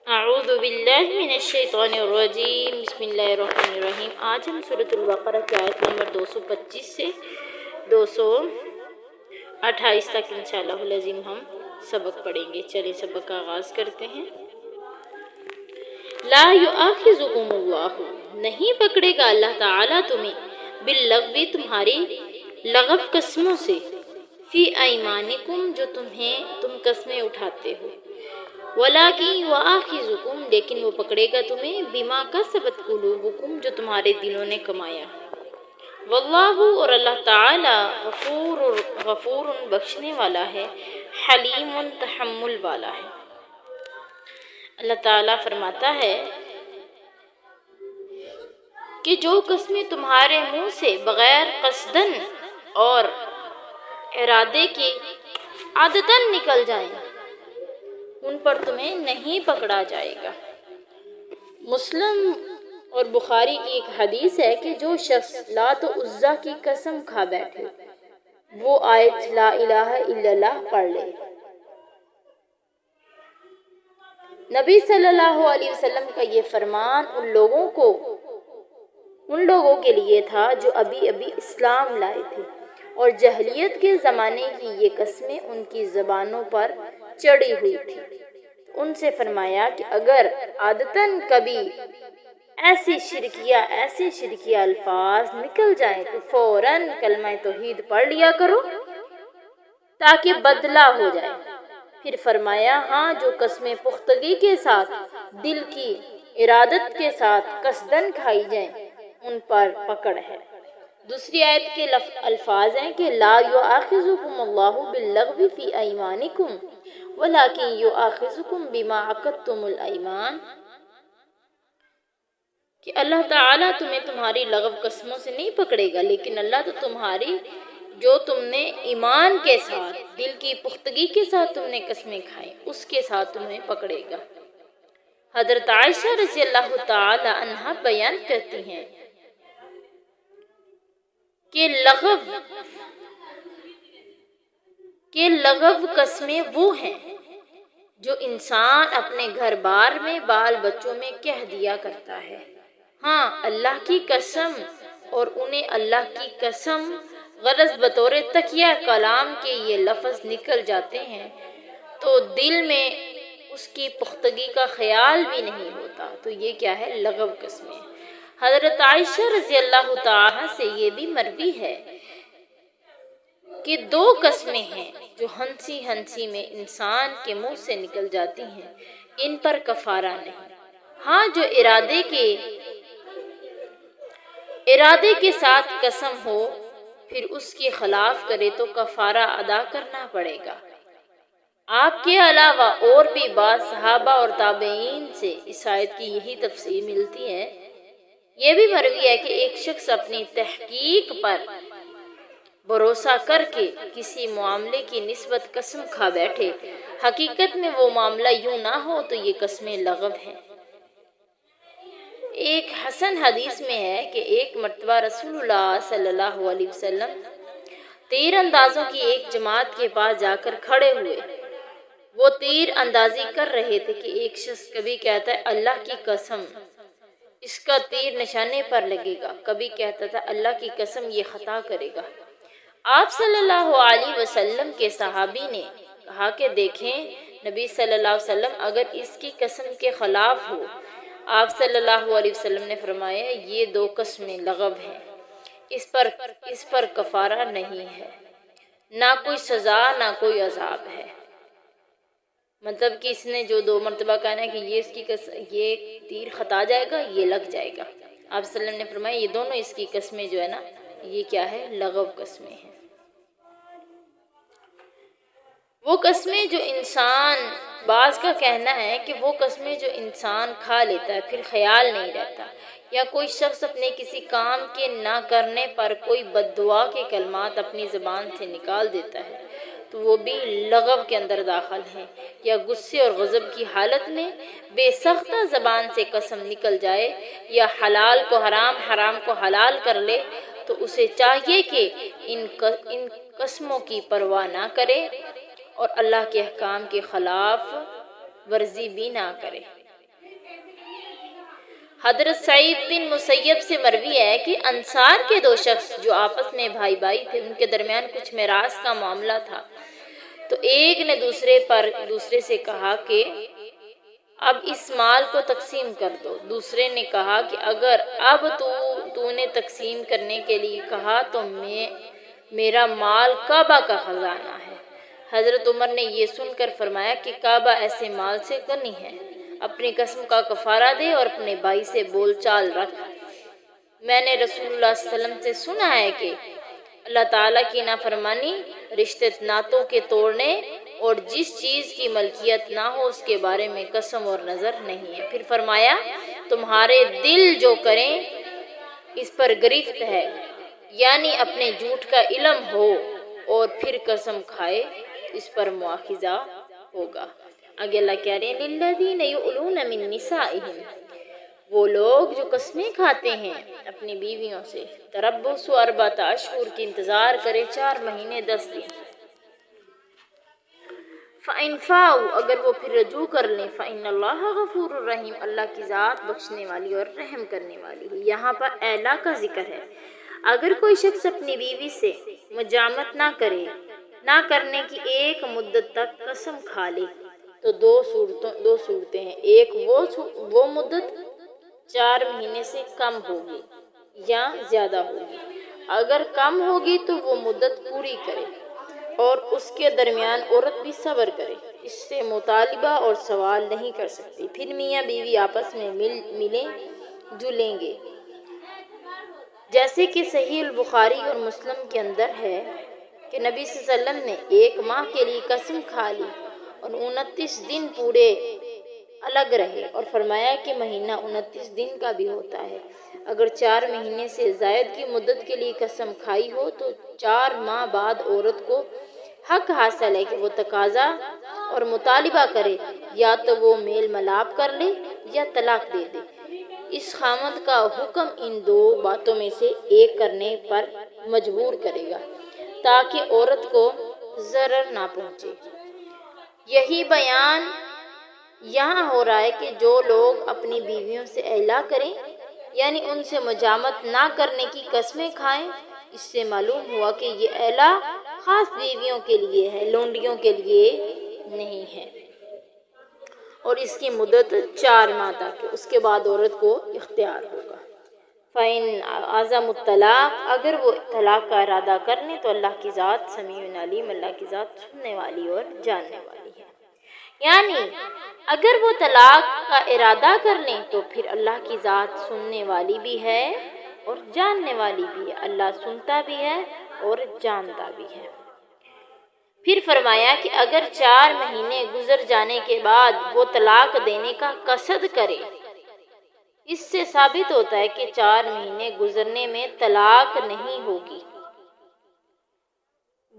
اعوذ باللہ من الشیطان الرجیم، بسم اللہ الرحمن الرحیم۔ آج ہم سورۃ البقرہ کی آیت نمبر 225 سے 228 تک انشاءاللہ العظیم ہم سبق پڑھیں گے۔ چلیے سبق کا آغاز کرتے ہیں۔ لا یؤاخذکم اللہ، نہیں پکڑے گا اللہ تعالیٰ تمہیں، باللغو تمہاری لغو قسموں سے، فی ایمانکم جو تم قسمیں اٹھاتے ہو، ولیکن یؤاخذکم لیکن وہ پکڑے گا تمہیں، بما کسبت قلوبکم جو تمہارے دلوں نے کمایا، واللہ اور اللہ تعالی غفور بخشنے والا ہے، حلیم تحمل والا ہے۔ اللہ تعالیٰ فرماتا ہے کہ جو قسمیں تمہارے منہ سے بغیر قصدن اور ارادے کے عادتاً نکل جائیں، ان پر تمہیں نہیں پکڑا جائے گا۔ مسلم اور بخاری کی ایک حدیث ہے کہ جو شخص لات و عزیٰ کی قسم کھا بیٹھے، وہ آیت لا الہ الا اللہ پڑھ لے۔ نبی صلی اللہ علیہ وسلم کا یہ فرمان ان لوگوں کے لیے تھا جو ابھی اسلام لائے تھے، اور جاہلیت کے زمانے کی یہ قسمیں ان کی زبانوں پر چڑھی ہوئی تھی۔ ان سے فرمایا کہ اگر عادتاً کبھی ایسے شرکیہ الفاظ نکل جائیں تو فوراً کلمہ توحید پڑھ لیا کرو تاکہ بدلہ ہو جائے۔ پھر فرمایا ہاں جو قسمیں پختگی کے ساتھ دل کی ارادت کے ساتھ قصدن کھائی جائیں ان پر پکڑ ہے۔ دوسری آیت کے الفاظ ہیں کہ لا یؤاخذکم اللہ باللغو فی ایمانکم ولیکن یؤاخذکم بما عقدتم الایمان، کہ اللہ تعالیٰ تمہیں تمہاری لغو قسموں سے نہیں پکڑے گا، لیکن اللہ تو تمہاری جو تم نے ایمان کے ساتھ دل کی پختگی کے ساتھ تم نے قسمیں کھائیں اس کے ساتھ تمہیں پکڑے گا۔ حضرت عائشہ رضی اللہ تعالی عنہا بیان کرتی ہیں کہ لغو قسمیں وہ ہیں جو انسان اپنے گھر بار میں بال بچوں میں کہہ دیا کرتا ہے، ہاں اللہ کی قسم، اور انہیں اللہ کی قسم غرض بطور تکیہ کلام کے یہ لفظ نکل جاتے ہیں تو دل میں اس کی پختگی کا خیال بھی نہیں ہوتا، تو یہ کیا ہے؟ لغو قسمیں۔ حضرت عائشہ رضی اللہ تعالی سے یہ بھی مروی ہے کہ دو قسمیں ہیں جو ہنسی میں انسان کے منہ سے نکل جاتی ہیں، ان پر کفارہ نہیں، ہاں جو ارادے کے ساتھ قسم ہو پھر اس کے خلاف کرے تو کفارہ ادا کرنا پڑے گا۔ آپ کے علاوہ اور بھی بعض صحابہ اور تابعین سے اس آیت کی یہی تفسیر ملتی ہے۔ یہ بھی مروی ہے کہ ایک شخص اپنی تحقیق پر بھروسہ کر کے کسی معاملے کی نسبت قسم کھا بیٹھے، حقیقت میں وہ معاملہ یوں نہ ہو تو یہ قسمیں لغو ہیں۔ ایک حسن حدیث میں ہے کہ ایک مرتبہ رسول اللہ صلی اللہ علیہ وسلم تیر اندازوں کی ایک جماعت کے پاس جا کر کھڑے ہوئے۔ وہ تیر اندازی کر رہے تھے کہ ایک شخص کبھی کہتا ہے اللہ کی قسم اس کا تیر نشانے پر لگے گا، کبھی کہتا تھا اللہ کی قسم یہ خطا کرے گا۔ آپ صلی اللہ علیہ وسلم کے صحابی نے کہا کہ دیکھیں نبی صلی اللہ علیہ وسلم اگر اس کی قسم کے خلاف ہو، آپ صلی اللہ علیہ وسلم نے فرمایا یہ دو قسمیں لغو ہیں، اس پر کفارہ نہیں ہے، نہ کوئی سزا نہ کوئی عذاب ہے۔ مطلب کہ اس نے جو دو مرتبہ کہنا ہے کہ یہ تیر خطا جائے گا، یہ لگ جائے گا، آپ صلی اللہ علیہ وسلم نے فرمایا یہ دونوں اس کی قسمیں جو ہے نا یہ کیا ہے؟ لغو قسمیں ہیں۔ وہ قسمیں جو انسان، بعض کا کہنا ہے کہ وہ قسمیں جو انسان کھا لیتا ہے پھر خیال نہیں رہتا، یا کوئی شخص اپنے کسی کام کے نہ کرنے پر کوئی بد دعا کے کلمات اپنی زبان سے نکال دیتا ہے تو وہ بھی لغو کے اندر داخل ہیں، یا غصے اور غضب کی حالت میں بے سختہ زبان سے قسم نکل جائے، یا حلال کو حرام حرام کو حلال کر لے تو اسے چاہیے کہ ان قسموں کی پرواہ نہ کرے اور اللہ کے احکام کے خلاف ورزی بھی نہ کرے۔ حضرت سعید بن مسیب سے مروی ہے کہ انصار کے دو شخص جو آپس میں بھائی بھائی تھے، ان کے درمیان کچھ میراث کا معاملہ تھا، تو ایک نے دوسرے سے کہا کہ اب اس مال کو تقسیم کر دو۔ دوسرے نے کہا کہ اگر اب تو نے تقسیم کرنے کے لیے کہا تو میرا مال کعبہ کا خزانہ ہے۔ حضرت عمر نے یہ سن کر فرمایا کہ کعبہ ایسے مال سے غنی ہے، اپنی قسم کا کفارہ دے اور اپنے بھائی سے بول چال رکھ۔ میں نے رسول اللہ صلی اللہ علیہ وسلم سے سنا ہے کہ اللہ تعالیٰ کی نافرمانی، رشتے ناتوں کے توڑنے اور جس چیز کی ملکیت نہ ہو اس کے بارے میں قسم اور نظر نہیں ہے۔ پھر فرمایا تمہارے دل جو کریں اس پر گرفت ہے، یعنی اپنے جھوٹ کا علم ہو اور پھر قسم کھائے اس پر مواخذہ ہوگا۔ آگے اللہ کہہ رہے ہیں للذین یؤلون من نسائہم، وہ لوگ جو قسمیں کھاتے ہیں اپنی بیویوں سے، تربص 4 اشہر کی انتظار کرے 4 مہینے 10 دن۔ فَإِنْ فَاءُوا، اگر وہ پھر رجوع کر لیں، فَإِنَّ اللَّهَ غَفُورٌ رَحِيمٌ، اللہ کی ذات بخشنے والی اور رحم کرنے والی ہے۔ یہاں پر اعلیٰ کا ذکر ہے۔ اگر کوئی شخص اپنی بیوی سے مجامت نہ کرنے کی ایک مدت تک قسم کھا لے تو دو صورتیں ہیں، ایک وہ مدت 4 مہینے سے کم ہوگی یا زیادہ ہوگی۔ اگر کم ہوگی تو وہ مدت پوری کرے اور اس کے درمیان عورت بھی صبر کرے، اس سے مطالبہ اور سوال نہیں کر سکتی۔ پھر میاں بیوی آپس میں ملیں جلیں گے، جیسے کہ صحیح البخاری اور مسلم کے اندر ہے کہ نبی صلی اللہ علیہ وسلم نے 1 ماہ کے لیے قسم کھا لی اور 29 دن پورے الگ رہے اور فرمایا کہ مہینہ 29 دن کا بھی ہوتا ہے۔ اگر 4 مہینے سے زائد کی مدت کے لیے قسم کھائی ہو تو 4 ماہ بعد عورت کو حق حاصل ہے کہ وہ تقاضا اور مطالبہ کرے، یا تو وہ میل ملاپ کر لے یا طلاق دے دے۔ اس خامد کا حکم ان 2 باتوں میں سے ایک کرنے پر مجبور کرے گا تاکہ عورت کو ضرر نہ پہنچے۔ یہی بیان یہاں ہو رہا ہے کہ جو لوگ اپنی بیویوں سے اعلیٰ کریں، یعنی ان سے مجامت نہ کرنے کی قسمیں کھائیں، اس سے معلوم ہوا کہ یہ اعلیٰ خاص بیویوں کے لیے ہے، لونڈیوں کے لیے نہیں ہے، اور اس کی مدت 4 ماہ تک ہے، اس کے بعد عورت کو اختیار ہوگا۔ فَإِنْ عَزَمُوا الطَّلَاقَ، اگر وہ طلاق کا ارادہ کر لیں تو اللہ کی ذات سمیع علیم، اللہ کی ذات سننے والی اور جاننے والی ہے۔ یعنی اگر وہ طلاق کا ارادہ کر لیں تو پھر اللہ کی ذات سننے والی بھی ہے اور جاننے والی بھی ہے، اللہ سنتا بھی ہے اور جانتا بھی ہے۔ پھر فرمایا کہ اگر 4 مہینے گزر جانے کے بعد وہ طلاق دینے کا قصد کرے، اس سے ثابت ہوتا ہے کہ 4 مہینے گزرنے میں طلاق نہیں ہوگی۔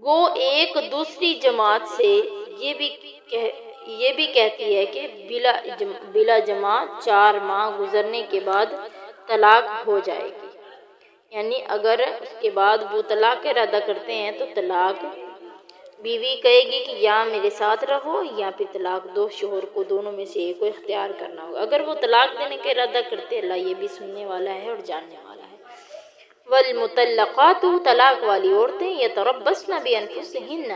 گو ایک دوسری جماعت سے یہ بھی کہتی ہے کہ بلا جماعت 4 ماہ گزرنے کے بعد طلاق ہو جائے گی، یعنی اگر اس کے بعد وہ طلاق کا ارادہ کرتے ہیں تو طلاق بیوی کہے گی کہ یا میرے ساتھ رہو یا پھر طلاق دو، شوہر کو دونوں میں سے ایک کو اختیار کرنا ہوگا۔ اگر وہ طلاق دینے کا ارادہ کرتے، اللہ یہ بھی سننے والا ہے اور جاننے والا ہے۔ والمطلقات، طلاق والی عورتیں، یتربصن بانفسہن،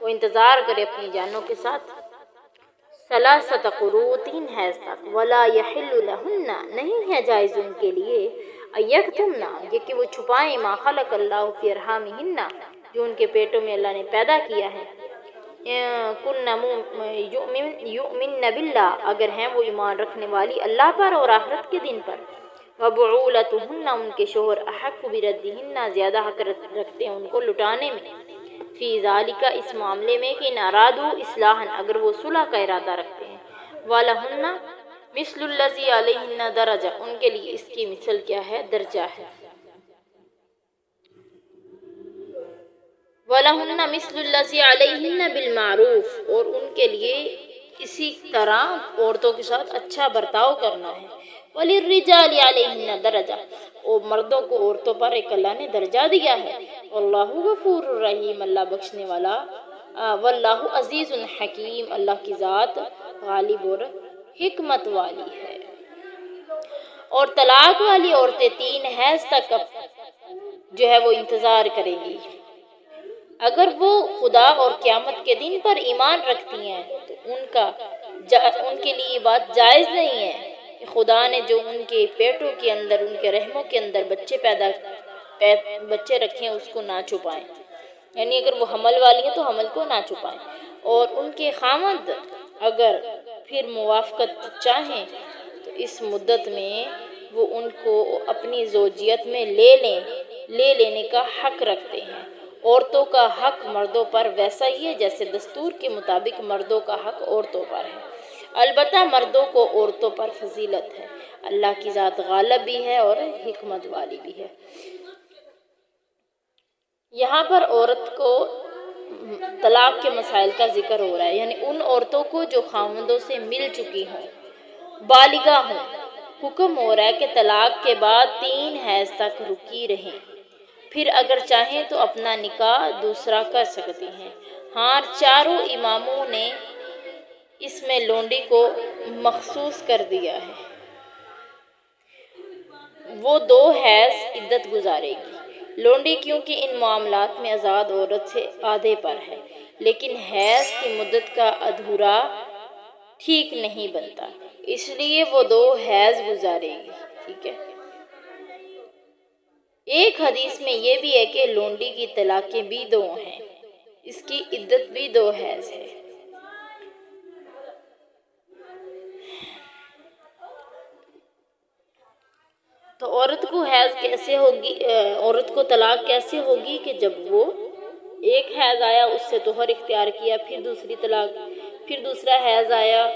وہ انتظار کرے اپنی جانوں کے ساتھ 3 قروء 3 حیض تک، ولا یحل لہن، نہیں ہے جائز ان کے لیے، ایکتمن، یہ کہ وہ چھپائیں، ما خلق اللہ فی ارحامہن، جو ان کے پیٹوں میں اللہ نے پیدا کیا ہے، کن یؤمن باللہ، اگر ہیں وہ ایمان رکھنے والی اللہ پر اور آخرت کے دن پر، وبعولتہن، ان کے شوہر، احق بردہن، زیادہ حق رکھتے ہیں ان کو لٹانے میں، فی ذالک، اس معاملے میں، کہ ان ارادوا اصلاحا، اگر وہ صلح کا ارادہ رکھتے ہیں، ولہن مثل الذی علیہن درجہ، ان کے لیے اس کی مثل کیا ہے، درجہ ہے۔ وَلَهُنَّ مِثْلُ الَّذِي عَلَيْهِنَّ بِالْمَعْرُوفِ، اور ان کے لیے اسی طرح عورتوں کے ساتھ اچھا برتاؤ کرنا ہے۔ وَلِلرِّجَالِ عَلَيْهِنَّ دَرَجَةٌ، اور مردوں کو عورتوں پر ایک اللہ نے درجہ دیا ہے۔ وَاللَّهُ غَفُورٌ رَحِيمٌ، اللہ بخشنے والا، وَاللَّهُ عَزِيزٌ حَكِيمٌ، اللہ کی ذات غالب اور حکمت والی ہے۔ اور طلاق والی عورتیں 3 حیض تک جو ہے وہ انتظار کریں گی۔ اگر وہ خدا اور قیامت کے دن پر ایمان رکھتی ہیں تو ان کے لیے یہ بات جائز نہیں ہے کہ خدا نے جو ان کے پیٹوں کے اندر، ان کے رحموں کے اندر بچے رکھے ہیں اس کو نہ چھپائیں، یعنی اگر وہ حمل والی ہیں تو حمل کو نہ چھپائیں، اور ان کے خامند اگر پھر موافقت چاہیں تو اس مدت میں وہ ان کو اپنی زوجیت میں لے لینے کا حق رکھتے ہیں۔ عورتوں کا حق مردوں پر ویسا ہی ہے جیسے دستور کے مطابق مردوں کا حق عورتوں پر ہے، البتہ مردوں کو عورتوں پر فضیلت ہے۔ اللہ کی ذات غالب بھی ہے اور حکمت والی بھی ہے۔ یہاں پر عورت کو طلاق کے مسائل کا ذکر ہو رہا ہے، یعنی ان عورتوں کو جو خاوندوں سے مل چکی ہوں، بالغہ ہوں، حکم ہو رہا ہے کہ طلاق کے بعد 3 حیض تک رکی رہیں، پھر اگر چاہیں تو اپنا نکاح دوسرا کر سکتی ہیں۔ ہاں، چاروں اماموں نے اس میں لونڈی کو مخصوص کر دیا ہے، وہ 2 حیض عدت گزارے گی۔ لونڈی کیونکہ ان معاملات میں آزاد عورت سے آدھے پر ہے، لیکن حیض کی مدت کا ادھورا ٹھیک نہیں بنتا، اس لیے وہ 2 حیض گزارے گی۔ ٹھیک ہے۔ ایک حدیث میں یہ بھی ہے کہ لونڈی کی طلاقیں بھی 2 ہیں، اس کی عدت بھی 2 حیض ہے۔ تو عورت کو حیض کیسے ہوگی، عورت کو طلاق کیسے ہوگی کہ جب وہ ایک حیض آیا اس سے طہر اختیار کیا، پھر دوسری طلاق، پھر دوسرا حیض آیا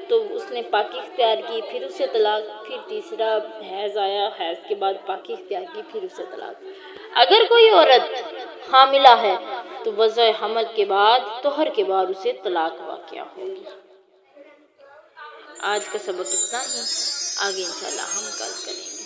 تو اس نے پاکی اختیار کی، پھر اسے طلاق، پھر تیسرا حیض آیا، حیض کے بعد پاکی اختیار کی، پھر اسے طلاق۔ اگر کوئی عورت حاملہ ہے تو وضع حمل کے بعد، طہر کے بعد اسے طلاق واقع ہوگی۔ آج کا سبق اتنا ہی، آگے انشاءاللہ ہم کل کریں گے۔